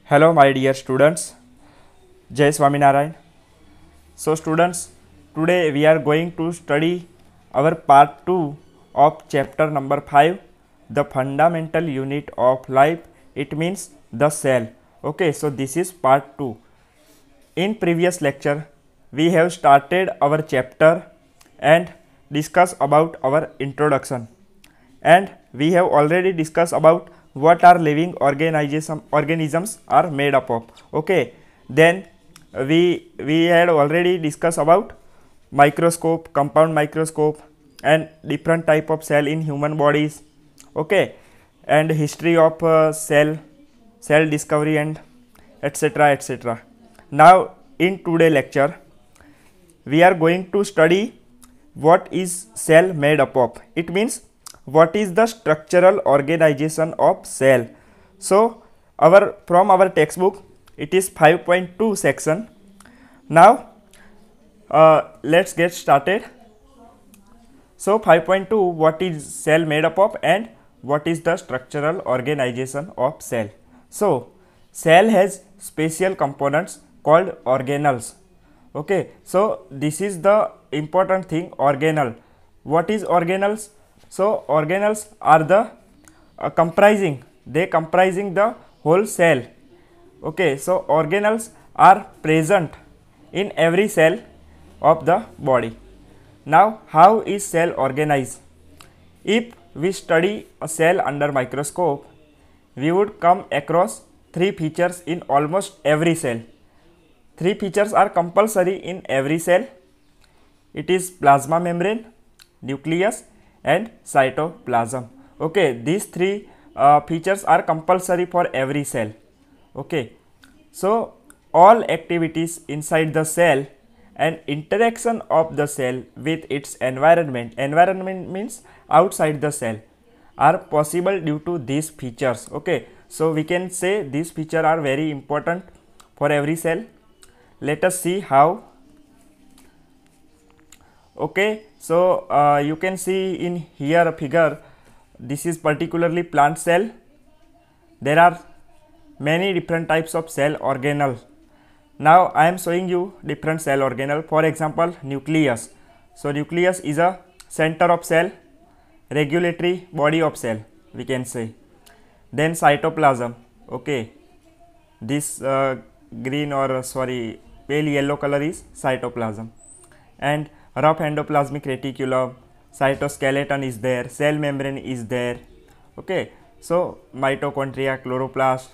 Hello, my dear students. Jai Swaminarayan. So, students, today we are going to study our part 2 of chapter number 5, the fundamental unit of life. It means the cell. Okay, so this is part 2. In previous lecture, we have started our chapter and discussed about our introduction. And we have already discussed about what are living organisms are made up of. Okay, then we had already discussed about microscope, compound microscope, and different type of cell in human bodies. Okay, and history of cell discovery, and etc etc. Now in today lecture we are going to study what is cell made up of. It means what is the structural organization of cell. So from our textbook it is 5.2 section. Now let's get started. So 5.2, what is cell made up of and what is the structural organization of cell. So cell has special components called organelles. Okay, so this is the important thing, organelle. What is organelles? So organelles are the comprising the whole cell. Okay, so organelles are present in every cell of the body. Now how is cell organized? If we study a cell under microscope, we would come across three features in almost every cell. Three features are compulsory in every cell. It is plasma membrane, nucleus, and cytoplasm. Okay, these three features are compulsory for every cell. Okay, so all activities inside the cell and interaction of the cell with its environment means outside the cell, are possible due to these features. Okay, so we can say these features are very important for every cell. Let us see how. Okay, so you can see in here a figure. This is particularly plant cell. There are many different types of cell organelle. Now I am showing you different cell organelle. For example, nucleus. So nucleus is a center of cell, regulatory body of cell, we can say. Then cytoplasm. Okay, this green or pale yellow color is cytoplasm. And rough endoplasmic reticulum, cytoskeleton is there, cell membrane is there. Okay, so mitochondria, chloroplast.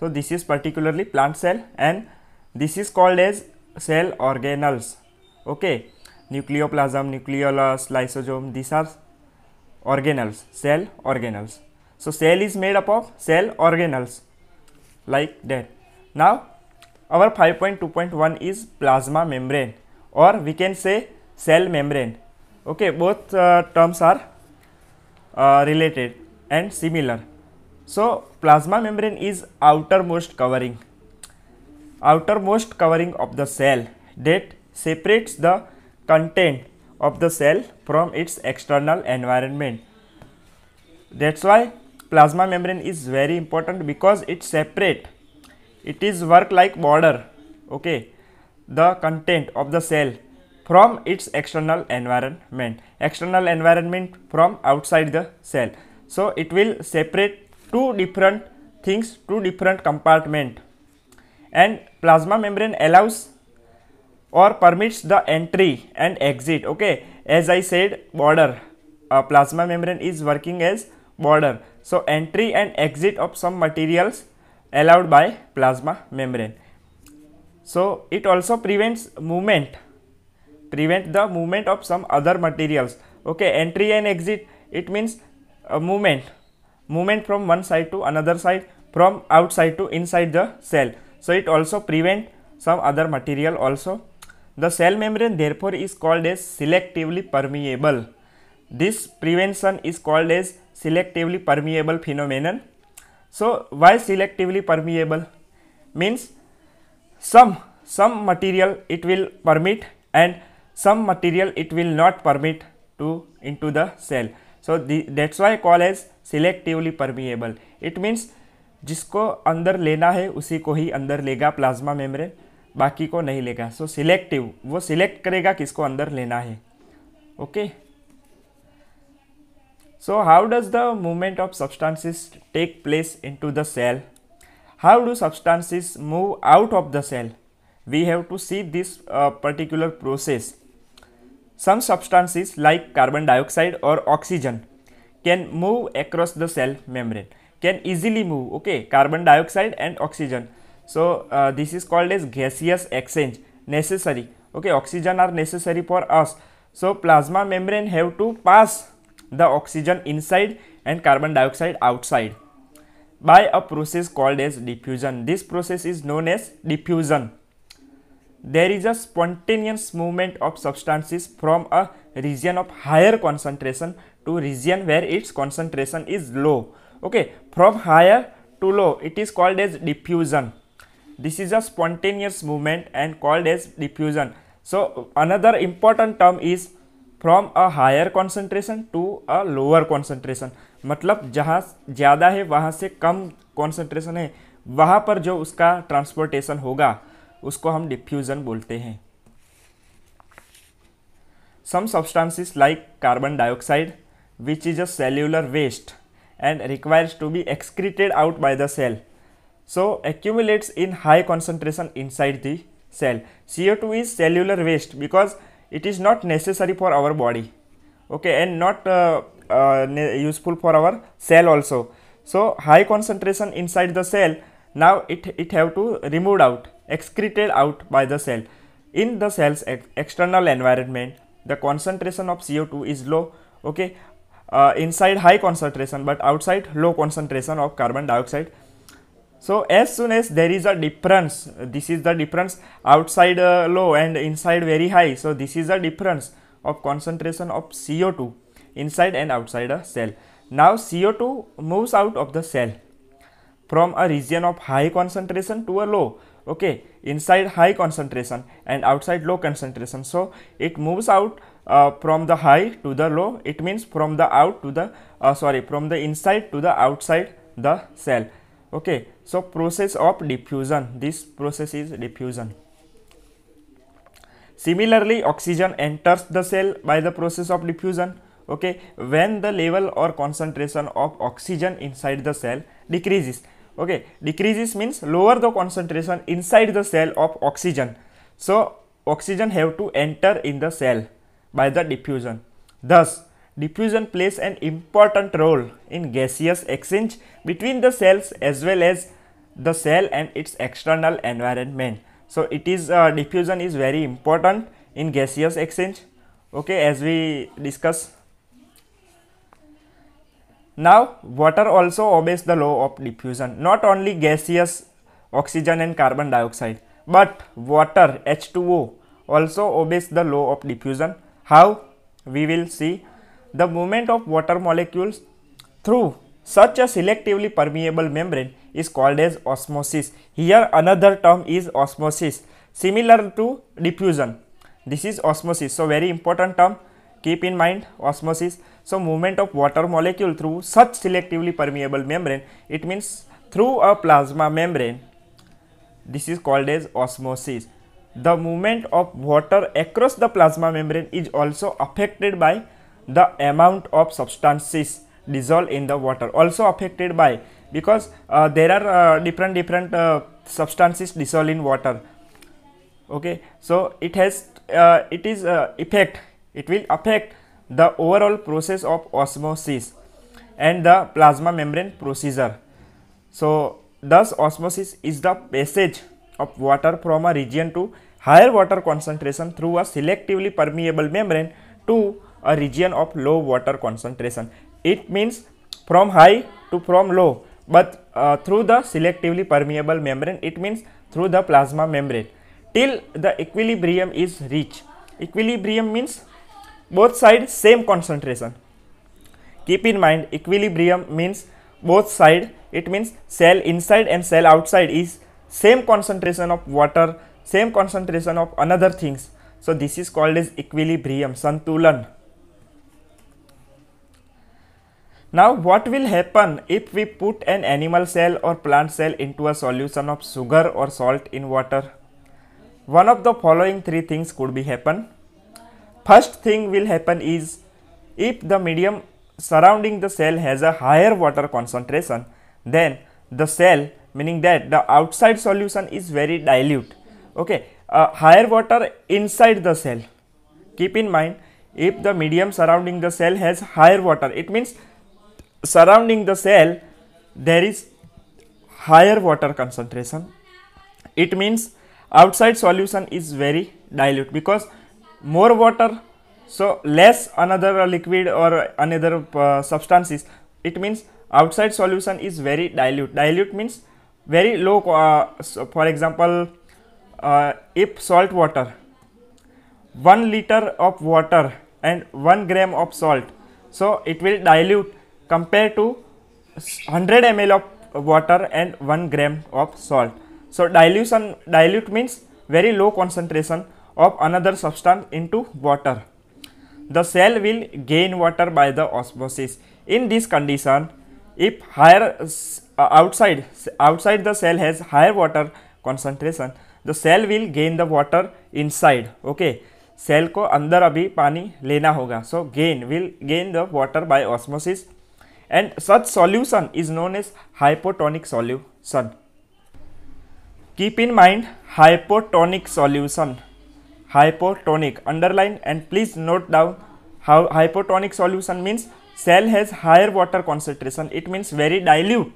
So this is particularly plant cell and this is called as cell organelles. Okay, nucleoplasm, nucleolus, lysosome, these are organelles, cell organelles. So cell is made up of cell organelles, like that. Now our 5.2.1 is plasma membrane, or we can say cell membrane. Okay, both terms are related and similar. So plasma membrane is outermost covering of the cell that separates the content of the cell from its external environment. That's why plasma membrane is very important, because it is work like border. Okay, the content of the cell from its external environment from outside the cell. So it will separate two different things, two different compartment, and plasma membrane allows or permits the entry and exit. Okay, as I said, border, plasma membrane is working as border. So entry and exit of some materials allowed by plasma membrane. So it also prevent the movement of some other materials. Okay, entry and exit, it means a movement from one side to another side, from outside to inside the cell. So it also prevent some other material also. The cell membrane therefore is called as selectively permeable. This prevention is called as selectively permeable phenomenon. So why selectively permeable? Means some material it will permit and some material it will not permit to into the cell. So that's why called as selectively permeable. It means जिसको अंदर लेना है उसी को ही अंदर लेगा plasma membrane, बाकी को नहीं लेगा। सो सिलेक्टिव, वो सिलेक्ट करेगा किसको अंदर लेना है। Okay, so how does the movement of substances take place into the cell? How do substances move out of the cell? We have to see this particular process. Some substances like carbon dioxide or oxygen can move across the cell membrane, can easily move. Okay, carbon dioxide and oxygen. So this is called as gaseous exchange, necessary. Okay, oxygen are necessary for us. So plasma membrane have to pass the oxygen inside and carbon dioxide outside by a process called as diffusion. This process is known as diffusion. There is a spontaneous movement of substances from a region of higher concentration to region where its concentration is low. Okay, from higher to low, it is called as diffusion. This is a spontaneous movement and called as diffusion. So another important term is from a higher concentration to a lower concentration, मतलब जहाँ ज़्यादा है वहाँ से कम concentration है, वहाँ पर जो उसका ट्रांसपोर्टेशन होगा उसको हम डिफ्यूजन बोलते हैं। Some substances like carbon dioxide which is a cellular waste and requires to be excreted out by the cell, so accumulates in high concentration inside the cell. CO2 is cellular waste because it is not necessary for our body, okay, and not useful for our cell also. So high concentration inside the cell, now it have to removed out, excreted out by the cell. In the cell's external environment, the concentration of CO2 is low, okay, inside high concentration but outside low concentration of carbon dioxide. So as soon as there is a difference, this is the difference, outside low and inside very high, so this is the difference of concentration of CO2 inside and outside a cell. Now CO2 moves out of the cell from a region of high concentration to a low, okay, inside high concentration and outside low concentration. So it moves out from the high to the low, it means from the out to the from the inside to the outside the cell. Okay, so process of diffusion, this process is diffusion. Similarly, oxygen enters the cell by the process of diffusion. Okay, when the level or concentration of oxygen inside the cell decreases, okay, decreases means lower the concentration inside the cell of oxygen, so oxygen have to enter in the cell by the diffusion. Thus diffusion plays an important role in gaseous exchange between the cells as well as the cell and its external environment. So it is diffusion is very important in gaseous exchange, okay, as we discuss. Now water also obeys the law of diffusion. Not only gaseous oxygen and carbon dioxide, but water H2O also obeys the law of diffusion. How? We will see. The movement of water molecules through such a selectively permeable membrane is called as osmosis. Here another term is osmosis, similar to diffusion. This is osmosis. So very important term, keep in mind osmosis. So movement of water molecule through such selectively permeable membrane, it means through a plasma membrane. This is called as osmosis. The movement of water across the plasma membrane is also affected by the amount of substances dissolved in the water, also affected by, because there are different substances dissolved in water, okay, so it has it will affect the overall process of osmosis and the plasma membrane procedure. So thus osmosis is the passage of water from a region to higher water concentration through a selectively permeable membrane to a region of low water concentration. It means from high to from low, but through the selectively permeable membrane, it means through the plasma membrane, till the equilibrium is reached. Equilibrium means both sides same concentration. Keep in mind, equilibrium means both side, it means cell inside and cell outside is same concentration of water, same concentration of another things. So this is called as equilibrium, santulan. Now what will happen if we put an animal cell or plant cell into a solution of sugar or salt in water? One of the following three things could be happen. First thing will happen is, if the medium surrounding the cell has a higher water concentration, then the cell, meaning that the outside solution is very dilute. Okay, higher water inside the cell. Keep in mind, if the medium surrounding the cell has higher water, it means surrounding the cell there is higher water concentration. It means outside solution is very dilute, because more water, so less another liquid or another substances. It means outside solution is very dilute. Dilute means very low. So for example, if salt water, 1 liter of water and 1 gram of salt, so it will dilute compared to 100 ml of water and 1 gram of salt. So dilute means very low concentration of another substance into water. The cell will gain water by the osmosis. In this condition, if higher outside the cell has higher water concentration, the cell will gain the water inside. Okay, cell को अंदर अभी पानी लेना होगा, so will gain the water by osmosis, and such solution is known as hypotonic solution. Keep in mind, hypotonic solution. Hypotonic, underline and please note down how hypotonic solution means. Cell has higher water concentration, it means very dilute.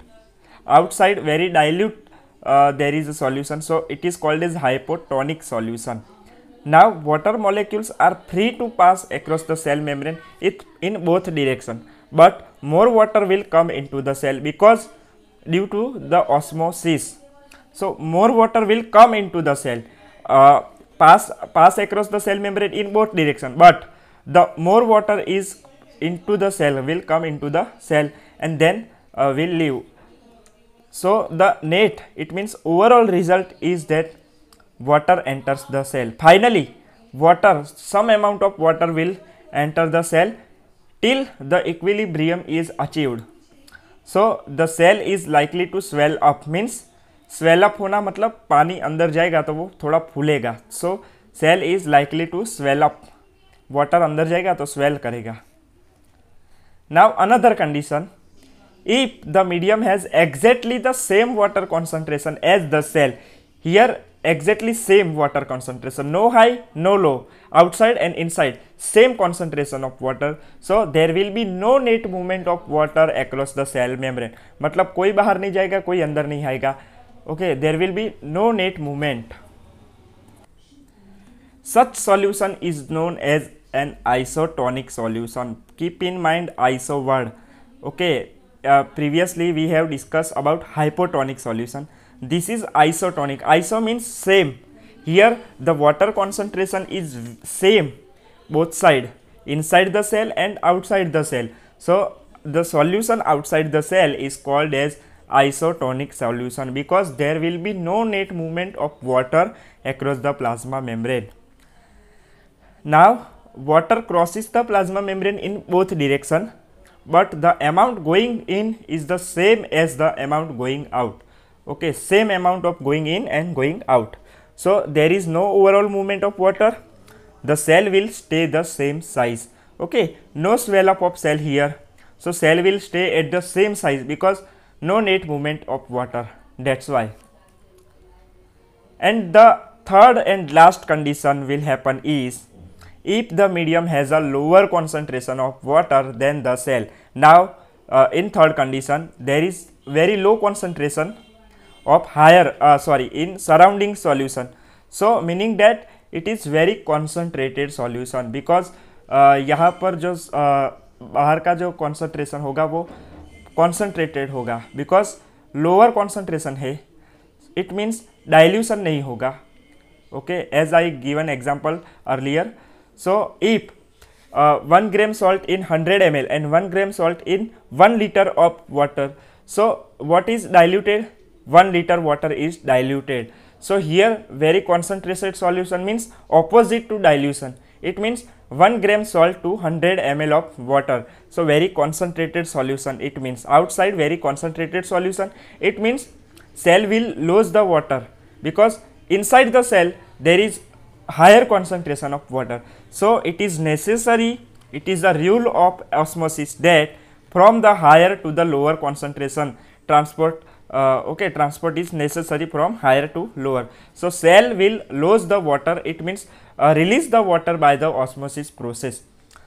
Outside very dilute there is a solution, so it is called as hypotonic solution. Now water molecules are free to pass across the cell membrane in both direction, but more water will come into the cell because due to the osmosis. So more water will come into the cell, pass across the cell membrane in both direction, but the more water is into the cell will come into the cell and then will leave. So the net, it means overall result is that water enters the cell. Finally, some amount of water will enter the cell till the equilibrium is achieved. So the cell is likely to swell up, means swell up होना मतलब पानी अंदर जाएगा तो वो थोड़ा फूलेगा. So cell is likely to swell up. Water अंदर जाएगा तो swell करेगा. Now another condition, if the medium has exactly the same water concentration as the cell, here exactly same water concentration, no high no low, outside and inside same concentration of water, so there will be no net movement of water across the cell membrane. मतलब कोई बाहर नहीं जाएगा, कोई अंदर नहीं आएगा. Okay, there will be no net movement. Such solution is known as an isotonic solution. Keep in mind iso word. Okay, previously we have discussed about hypotonic solution. This is isotonic. Iso means same. Here the water concentration is same both side, inside the cell and outside the cell. So the solution outside the cell is called as isotonic solution because there will be no net movement of water across the plasma membrane. Now water crosses the plasma membrane in both direction, but the amount going in is the same as the amount going out. Okay, same amount of going in and going out. So there is no overall movement of water. The cell will stay the same size. Okay, no swell up of cell here. So cell will stay at the same size because no net movement of water. That's why. And the third and last condition will happen is if the medium has a lower concentration of water than the cell. Now in third condition there is very low concentration of in surrounding solution. So meaning that it is very concentrated solution because यहाँ पर जो बाहर का जो concentration होगा वो concentrated होगा because lower concentration है, it means dilution नहीं होगा. Okay, as I given example earlier. So if 1 gram salt in 100 ml and 1 gram salt in 1 liter of water, so what is diluted? 1 liter water is diluted. So here very concentrated solution means opposite to dilution. it means 1 gram salt to 100 ml of water. So very concentrated solution, it means outside very concentrated solution, it means cell will lose the water because inside the cell there is higher concentration of water. So it is necessary, it is the rule of osmosis that from the higher to the lower concentration transport transport is necessary from higher to lower. So cell will lose the water, it means release the water by the osmosis process,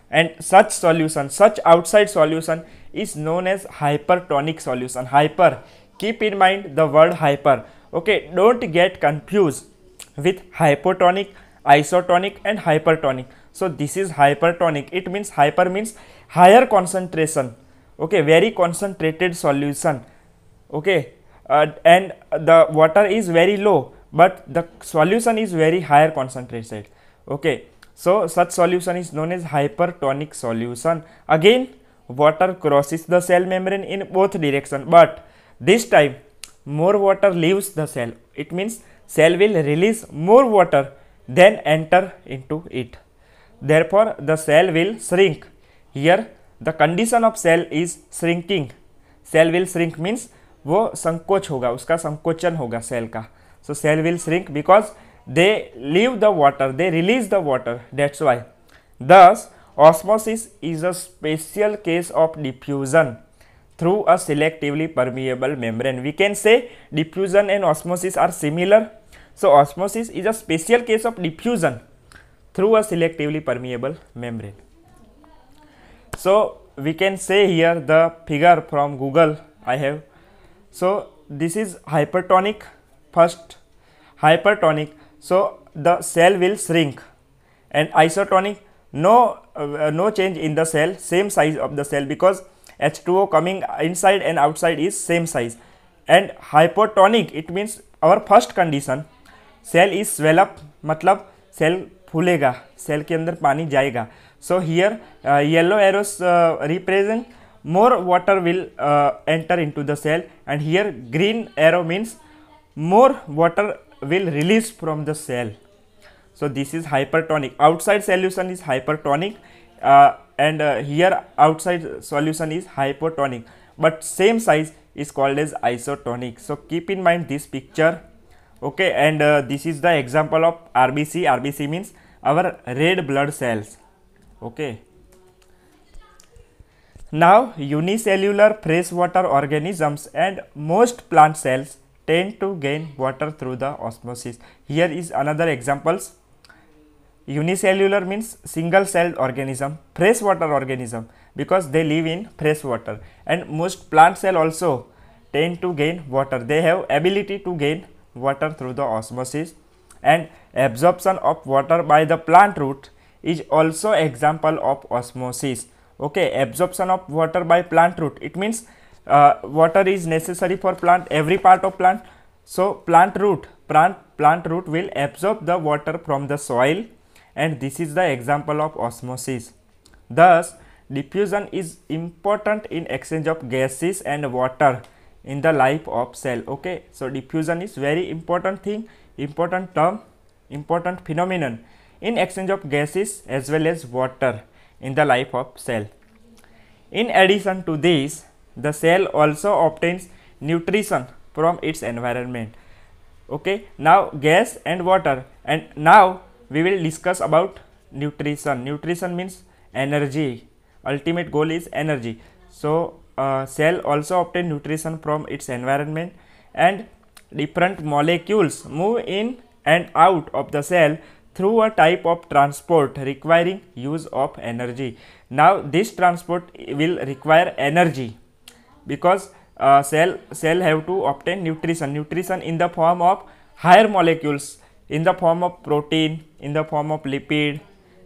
and such solution, such outside solution is known as hypertonic solution. Hyper, keep in mind the word hyper, okay, don't get confused with hypotonic, isotonic and hypertonic. So this is hypertonic, it means hyper means higher concentration, okay, very concentrated solution, okay, and the water is very low but the solution is very higher concentrated, okay. So such solution is known as hypertonic solution. Again water crosses the cell membrane in both direction, but this time more water leaves the cell, it means cell will release more water than enter into it, therefore the cell will shrink. Here the condition of cell is shrinking, cell will shrink means वो संकोच होगा, उसका संकोचन होगा cell का. So cell will shrink because they leave the water, they release the water, that's why. Thus osmosis is a special case of diffusion through a selectively permeable membrane. We can say diffusion and osmosis are similar. So osmosis is a special case of diffusion through a selectively permeable membrane. So we can say here the figure from Google I have. So this is hypertonic, first hypertonic, so the cell will shrink, and isotonic, no change in the cell, same size of the cell because H2O coming inside and outside is same size. And hypotonic, it means our first condition, cell is swell up, मतलब cell फूलेगा, cell के अंदर पानी जाएगा. So here yellow arrows represent more water will enter into the cell, and here green arrow means more water will release from the cell. So this is hypertonic, outside solution is hypertonic, and here outside solution is hypotonic, but same size is called as isotonic. So keep in mind this picture, okay. And this is the example of RBC. RBC means our red blood cells, okay. Now unicellular freshwater organisms and most plant cells tend to gain water through the osmosis. Here is another examples. Unicellular means single celled organism, freshwater organism because they live in fresh water, and most plant cell also tend to gain water. They have ability to gain water through the osmosis, and absorption of water by the plant root is also example of osmosis. Okay, absorption of water by plant root, it means water is necessary for plant, every part of plant. So plant root will absorb the water from the soil, and this is the example of osmosis. Thus diffusion is important in exchange of gases and water in the life of cell, okay. So diffusion is very important thing, important term, important phenomenon in exchange of gases as well as water in the life of cell. In addition to this, the cell also obtains nutrition from its environment, okay. Now gas and water, and now we will discuss about nutrition. Nutrition means energy, ultimate goal is energy. So cell also obtain nutrition from its environment, and different molecules move in and out of the cell through a type of transport requiring use of energy. Now this transport will require energy because cell have to obtain nutrition in the form of higher molecules, in the form of protein, in the form of lipid,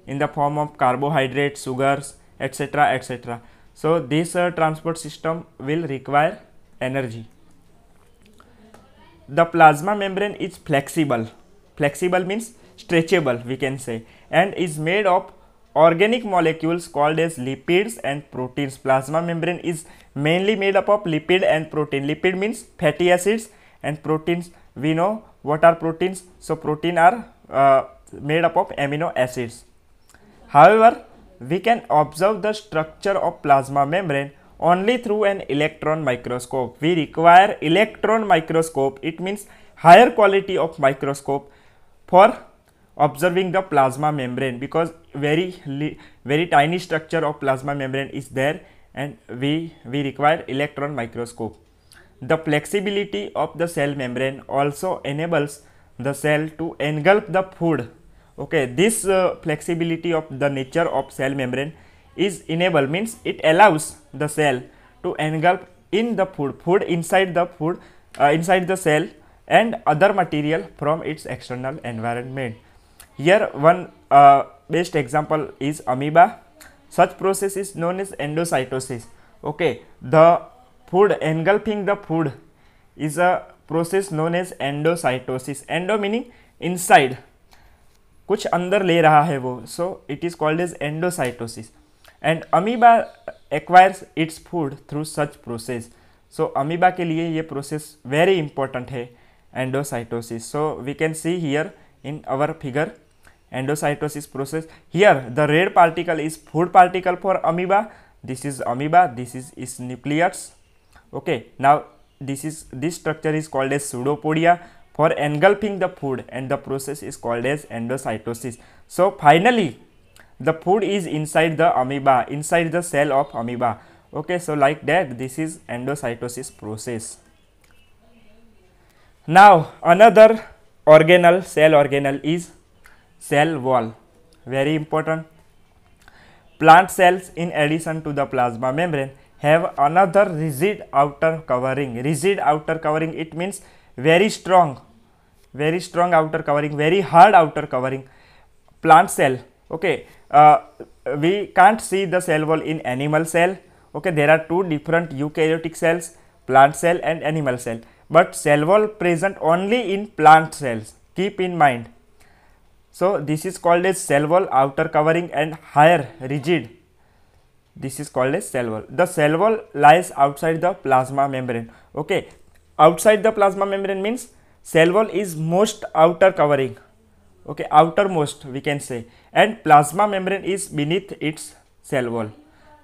in the form of carbohydrates, sugars, etc., etc. So this transport system will require energy. The plasma membrane is flexible. Flexible means stretchable, we can say, and is made of organic molecules called as lipids and proteins. Plasma membrane is mainly made up of lipid and protein. Lipid means fatty acids, and proteins, we know what are proteins. So protein are made up of amino acids. However, we can observe the structure of plasma membrane only through an electron microscope. We require electron microscope. It means higher quality of microscope for observing the plasma membrane, because very tiny structure of plasma membrane is there, and we require electron microscope. The flexibility of the cell membrane also enables the cell to engulf the food. Okay, this flexibility of the nature of cell membrane is enable, means it allows the cell to engulf in the food inside the inside the cell and other material from its external environment. Here one best example is amoeba. Such process is known as endocytosis. Okay, the food engulfing the food is a process known as endocytosis. Endo meaning inside, कुछ अंदर ले रहा है वो, so it is called as endocytosis. And amoeba acquires its food through such process. So amoeba के लिए ये process very important है, endocytosis. So we can see here in our figure endocytosis process. Here the red particle is food particle for amoeba. This is amoeba, this is nucleus. Okay, now this structure is called as pseudopodia for engulfing the food, and the process is called as endocytosis. So finally the food is inside the amoeba, inside the cell of amoeba. Okay, so like that, this is endocytosis process. Now another organelle, cell organelle, is cell wall. Very important. Plant cells, in addition to the plasma membrane, have another rigid outer covering. Rigid outer covering, it means very strong outer covering, very hard outer covering. Plant cell, okay, we can't see the cell wall in animal cell. Okay, there are two different eukaryotic cells, plant cell and animal cell, but cell wall present only in plant cells. Keep in mind. So this is called as cell wall outer covering and higher rigid. This is called as cell wall. The cell wall lies outside the plasma membrane. Okay, outside the plasma membrane means cell wall is most outer covering. Okay, outermost we can say, and plasma membrane is beneath its cell wall.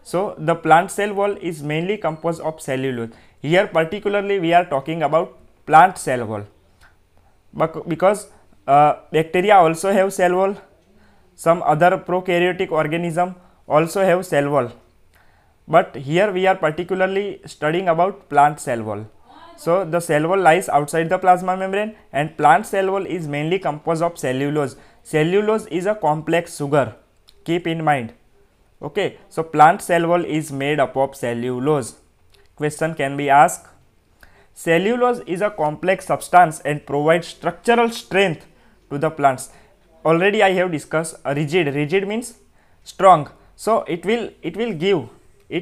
So the plant cell wall is mainly composed of cellulose. Here particularly we are talking about plant cell wall, but because bacteria also have cell wall, some other prokaryotic organism also have cell wall, but here we are particularly studying about plant cell wall. So the cell wall lies outside the plasma membrane, and plant cell wall is mainly composed of cellulose. Cellulose is a complex sugar. Keep in mind. Okay, so plant cell wall is made up of cellulose. Question can be asked. Cellulose is a complex substance and provides structural strength to the plants. Already I have discussed rigid. Rigid means strong. So it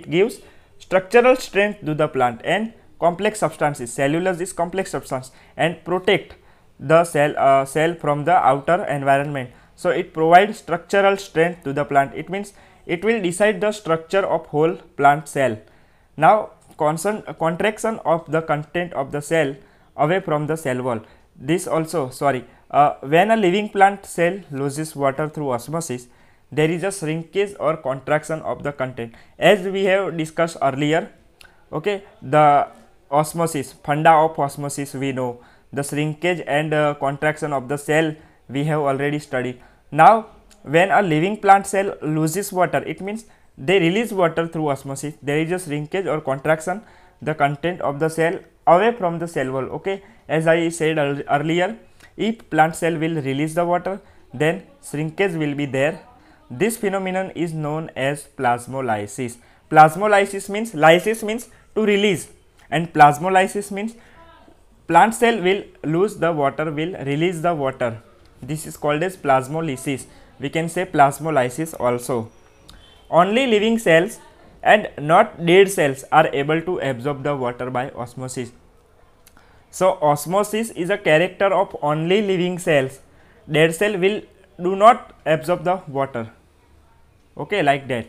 gives structural strength to the plant, and complex substances, cellulose is complex substance, and protect the cell from the outer environment. So it provides structural strength to the plant. It means it will decide the structure of whole plant cell. Now contraction of the content of the cell away from the cell wall. This also, when a living plant cell loses water through osmosis, there is a shrinkage or contraction of the content, as we have discussed earlier. Okay, the osmosis, funda of osmosis we know, the shrinkage and contraction of the cell we have already studied. Now when a living plant cell loses water, it means they release water through osmosis, there is a shrinkage or contraction the content of the cell away from the cell wall. Okay, as I said earlier, if plant cell will release the water, then shrinkage will be there. This phenomenon is known as plasmolysis. Plasmolysis means, lysis means to release, and plasmolysis means plant cell will lose the water, will release the water. This is called as plasmolysis. We can say plasmolysis also. Only living cells and not dead cells are able to absorb the water by osmosis. So osmosis is a character of only living cells. Dead cell will do not absorb the water. Okay, like that.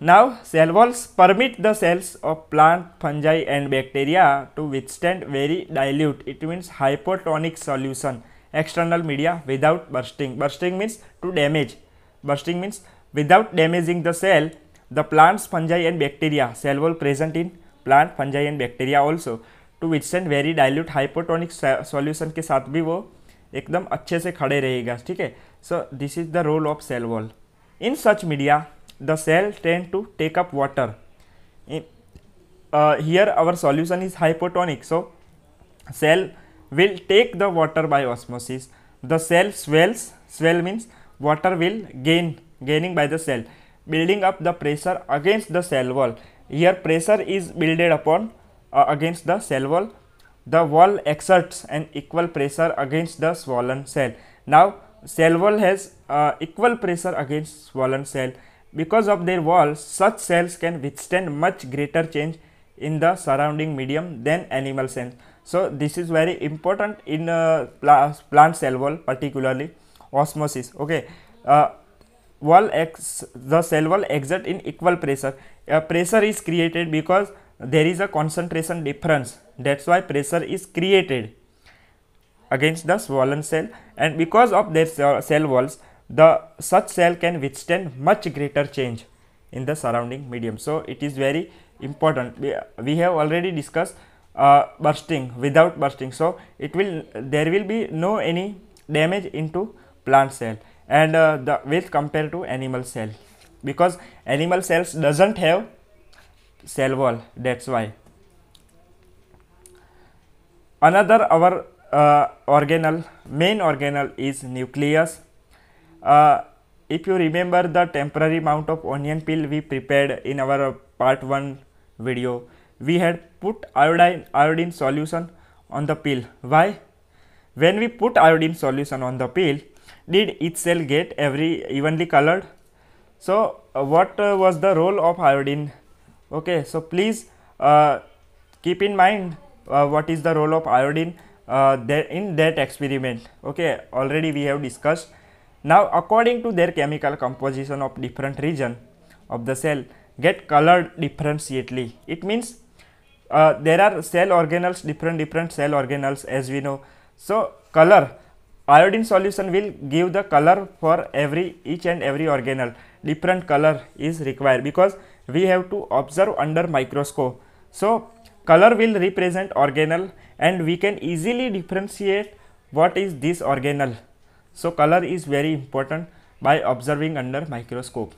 Now cell walls permit the cells of plant, fungi and bacteria to withstand very dilute, it means hypotonic solution, external media without bursting. Bursting means to damage. Bursting means without damaging the cell. The plants, fungi and bacteria, cell wall present in plant, fungi and bacteria also to withstand very dilute hypotonic solution के साथ भी वो एकदम अच्छे से खड़े रहेगा, ठीक है. So this is the role of cell wall. In such media the cell tend to take up water. Here our solution is hypotonic, so cell will take the water by osmosis. The cell swells. Swell means water will gaining by the cell, building up the pressure against the cell wall. Here pressure is builded upon against the cell wall. The wall exerts an equal pressure against the swollen cell. Now cell wall has equal pressure against swollen cell. Because of their wall, such cells can withstand much greater change in the surrounding medium than animal cells. So this is very important in plant cell wall, particularly osmosis. Okay, the cell wall exert in equal pressure. Pressure is created because there is a concentration difference. That's why pressure is created against the swollen cell, and because of their cell walls, the such cell can withstand much greater change in the surrounding medium. So it is very important. We have already discussed bursting, without bursting, so there will be no any damage into plant cell, and the with compared to animal cell, because animal cells doesn't have cell wall, that's why. Another our main organelle is nucleus. If you remember the temporary mount of onion peel we prepared in our part 1 video, we had put iodine solution on the peel. Why? When we put iodine solution on the peel, did each cell get evenly colored? So what was the role of iodine? Okay, so please keep in mind what is the role of iodine in that experiment. Okay, already we have discussed. Now according to their chemical composition of different region of the cell get colored differentiately. It means there are cell organelles, different cell organelles, as we know. So color, iodine solution will give the color for each and every organelle. Different color is required because we have to observe under microscope. So color will represent organelle and we can easily differentiate what is this organelle. So color is very important by observing under microscope.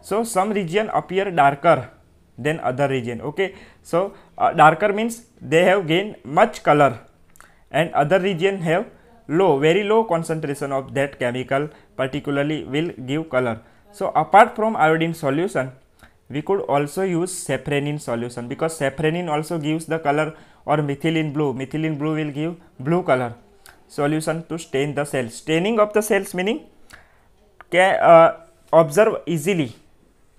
So some region appear darker than other region. Okay, so darker means they have gained much color, and other region have very low concentration of that chemical, particularly will give color. So apart from iodine solution, we could also use safranin solution, because safranin also gives the color, or methylene blue. Methylene blue will give blue color solution to stain the cells. Staining of the cells meaning observe easily.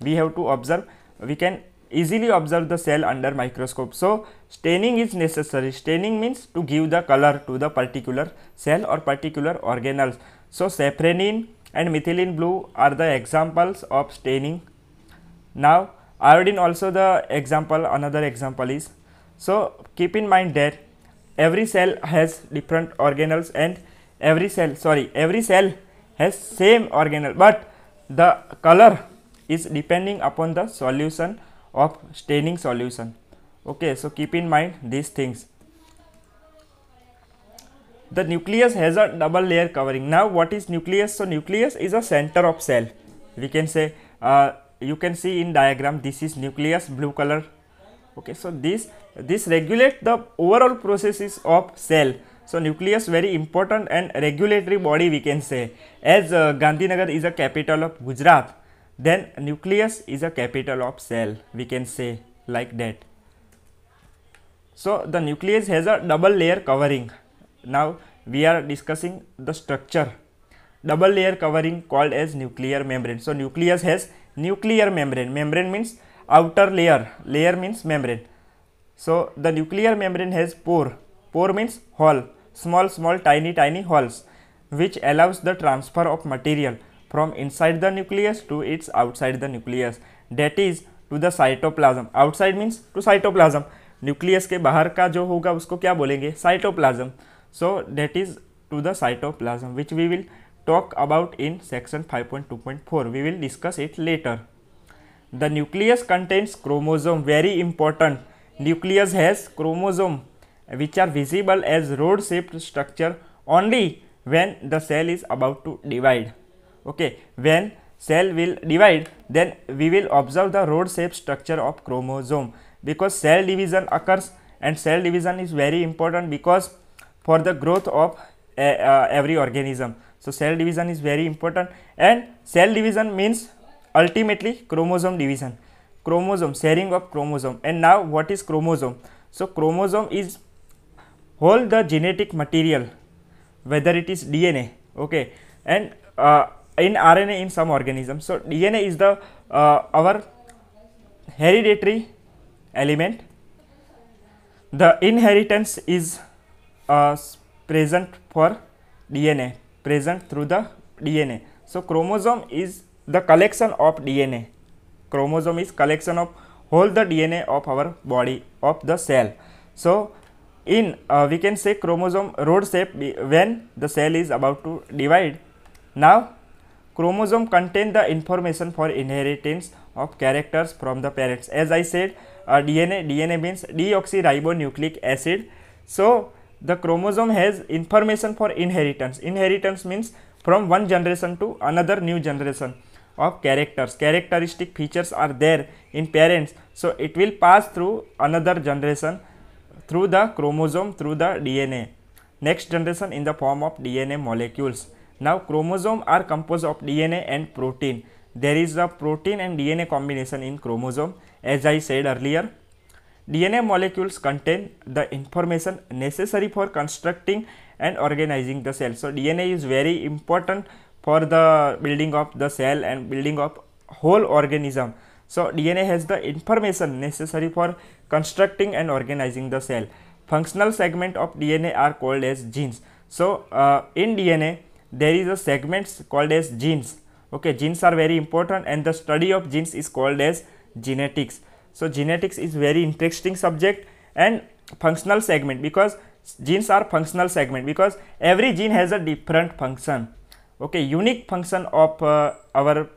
We have to observe, we can easily observe the cell under microscope. So staining is necessary. Staining means to give the color to the particular cell or particular organelles. So safranin and methylene blue are the examples of staining. Now iodine also the example, another example is. So keep in mind that every cell has different organelles, and every cell has same organelle, but the color is depending upon the solution of staining solution. Okay, so keep in mind these things. The nucleus has a double layer covering. Now what is nucleus? So nucleus is a center of cell. We can say you can see in diagram, this is nucleus, blue color. Okay, so this regulates the overall processes of cell. So nucleus very important and regulatory body, we can say. As Gandhinagar is a capital of Gujarat, then nucleus is a capital of cell, we can say like that. So the nucleus has a double layer covering. Now we are discussing the structure. Double layer covering called as nuclear membrane. So nucleus has nuclear membrane. Membrane means outer layer, layer means membrane. So the nuclear membrane has pore. Pore means hole, small tiny holes, which allows the transfer of material from inside the nucleus to its outside the nucleus, that is to the cytoplasm. Outside means to cytoplasm. nucleus के बाहर का जो होगा उसको क्या बोलेंगे? cytoplasm. So that is to the cytoplasm, which we will talk about in section 5.2.4. We will discuss it later. The nucleus contains chromosome, very important. Nucleus has chromosome which are visible as rod shaped structure only when the cell is about to divide. Okay, when cell will divide, then we will observe the rod shaped structure of chromosome, because cell division occurs, and cell division is very important because for the growth of every organism. So cell division is very important, and cell division means ultimately chromosome division, chromosome, sharing of chromosome. And now what is chromosome? So chromosome is whole the genetic material, whether it is DNA, okay, and in RNA in some organisms. So DNA is the our hereditary element. The inheritance is present for DNA, present through the DNA. So chromosome is the collection of DNA. Chromosome is collection of whole the DNA of our body, of the cell. So in we can say chromosome rod shape when the cell is about to divide. Now chromosome contain the information for inheritance of characters from the parents. As I said, DNA means deoxyribonucleic acid. So the chromosome has information for inheritance. Inheritance means from one generation to another new generation of characters. Characteristic features are there in parents, so it will pass through another generation through the chromosome, through the DNA, next generation in the form of DNA molecules. Now chromosome are composed of DNA and protein. There is a protein and DNA combination in chromosome. As I said earlier, DNA molecules contain the information necessary for constructing and organizing the cell. So DNA is very important for the building of the cell and building of whole organism. So DNA has the information necessary for constructing and organizing the cell. Functional segment of DNA are called as genes. So in DNA there is a segments called as genes. Okay, genes are very important, and the study of genes is called as genetics. So genetics is very interesting subject. And functional segment, because genes are functional segment, because every gene has a different function. Okay, unique function of our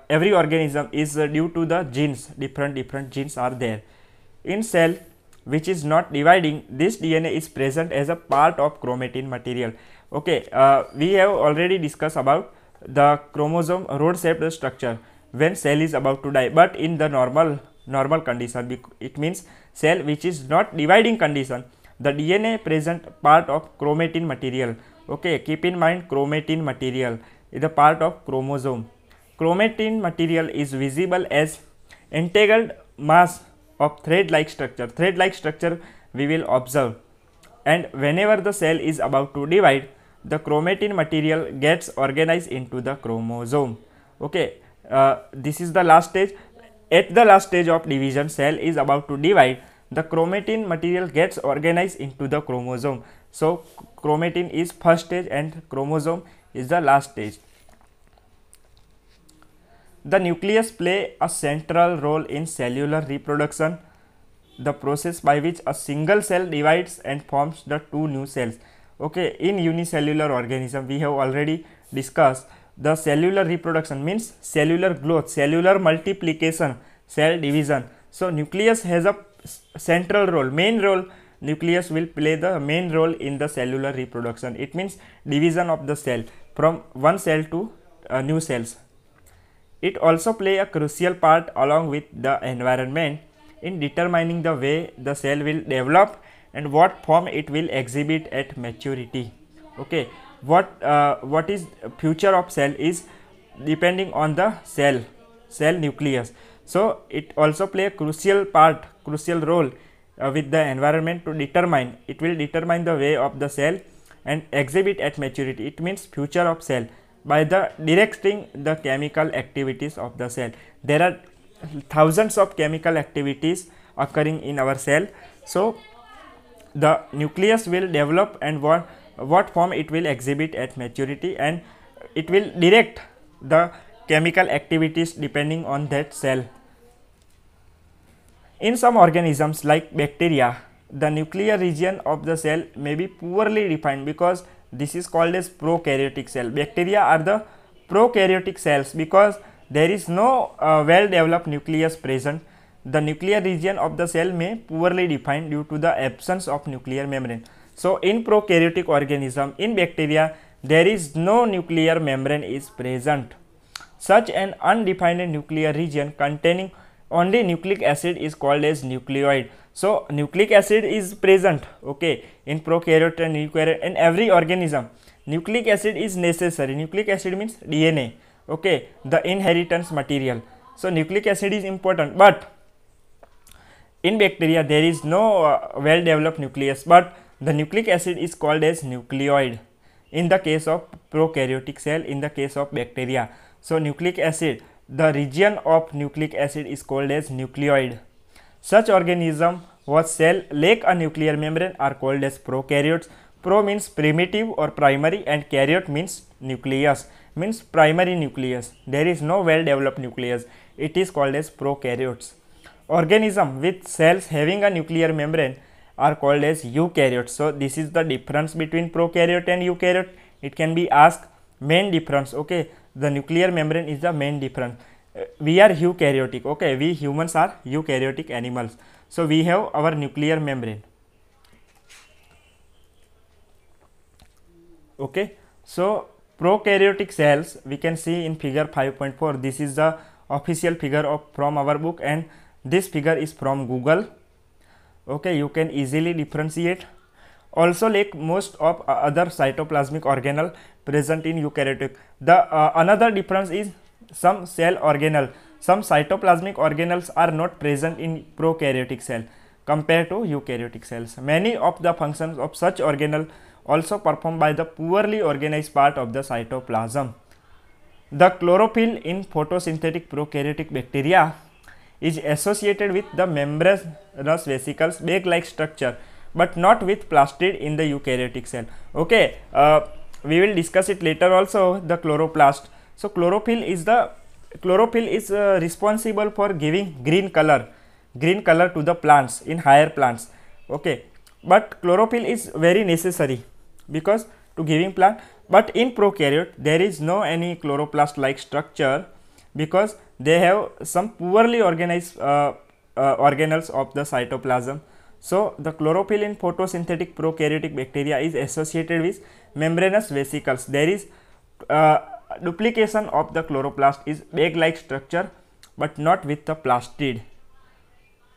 every organism is due to the genes. Different genes are there. In cell which is not dividing, this DNA is present as a part of chromatin material. Okay, we have already discussed about the chromosome rod shaped structure when cell is about to die, but in the normal condition, it means cell which is not dividing condition, the DNA present part of chromatin material. Okay, keep in mind chromatin material is a part of chromosome. Chromatin material is visible as entangled mass of thread like structure. Thread like structure we will observe, and whenever the cell is about to divide, the chromatin material gets organized into the chromosome. Okay, this is the last stage. At the last stage of division, cell is about to divide, the chromatin material gets organized into the chromosome. So chromatin is first stage and chromosome is the last stage. The nucleus play a central role in cellular reproduction, the process by which a single cell divides and forms the two new cells. Okay, in unicellular organism we have already discussed the cellular reproduction means cellular growth, cellular multiplication, cell division. So nucleus has a central role, main role. Nucleus will play the main role in the cellular reproduction. It means division of the cell from one cell to new cells. It also play a crucial part along with the environment in determining the way the cell will develop and what form it will exhibit at maturity. Okay, what is future of cell is depending on the cell nucleus. So it also play a crucial role with the environment to determine, it will determine the way of the cell and exhibit at maturity. It means future of cell by the directing the chemical activities of the cell. There are thousands of chemical activities occurring in our cell. So the nucleus will develop and what form it will exhibit at maturity, and it will direct the chemical activities depending on that cell. In some organisms like bacteria, the nuclear region of the cell may be poorly defined because this is called as prokaryotic cell. Bacteria are the prokaryotic cells because there is no well developed nucleus present. The nuclear region of the cell may poorly defined due to the absence of nuclear membrane. So in prokaryotic organism, in bacteria, there is no nuclear membrane is present. Such an undefined nuclear region containing only nucleic acid is called as nucleoid. So nucleic acid is present, okay, in prokaryote and eukaryote, in every organism. Nucleic acid is necessary. Nucleic acid means DNA, okay, the inheritance material. So nucleic acid is important, but in bacteria there is no well developed nucleus, but the nucleic acid is called as nucleoid in the case of prokaryotic cell, in the case of bacteria. So nucleic acid, the region of nucleic acid is called as nucleoid. Such organism whose cell lack a nuclear membrane are called as prokaryotes. Pro means primitive or primary, and karyote means nucleus, means primary nucleus. There is no well developed nucleus. It is called as prokaryotes. Organism with cells having a nuclear membrane are called as eukaryotes. So this is the difference between prokaryote and eukaryote. It can be asked main difference, okay. The nuclear membrane is the main difference. We are eukaryotic, okay, we humans are eukaryotic animals. So we have our nuclear membrane, okay. So prokaryotic cells we can see in figure 5.4. This is the official figure of from our book, and this figure is from Google, okay. You can easily differentiate. Also, like most of other cytoplasmic organelle present in eukaryotic, the another difference is some cell organelle, some cytoplasmic organelles are not present in prokaryotic cell compared to eukaryotic cells. Many of the functions of such organelle also performed by the poorly organized part of the cytoplasm. The chlorophyll in photosynthetic prokaryotic bacteria is associated with the membranous vesicles bag-like structure, but not with plastid in the eukaryotic cell, okay. We will discuss it later also, the chloroplast. So chlorophyll is responsible for giving green color to the plants in higher plants, okay. But chlorophyll is very necessary because to giving plant, but in prokaryote there is no any chloroplast like structure because they have some poorly organized organelles of the cytoplasm. So the chlorophyll in photosynthetic prokaryotic bacteria is associated with membranous vesicles. There is duplication of the chloroplast is bag-like structure, but not with the plastid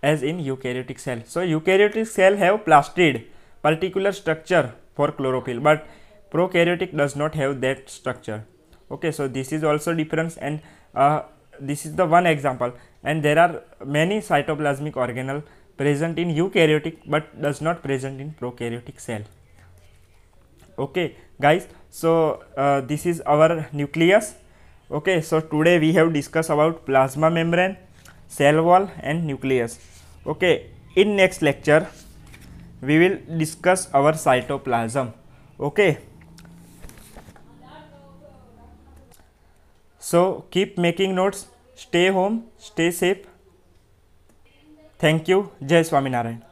as in eukaryotic cell. So eukaryotic cell have plastid particular structure for chlorophyll, but prokaryotic does not have that structure, okay. So this is also difference, and this is the one example, and there are many cytoplasmic organelle present in eukaryotic but does not present in prokaryotic cell, okay guys. So this is our nucleus, okay. So today we have discussed about plasma membrane, cell wall and nucleus, okay. In next lecture we will discuss our cytoplasm, okay. So keep making notes, stay home, stay safe. Thank you. Jai Swaminarayan.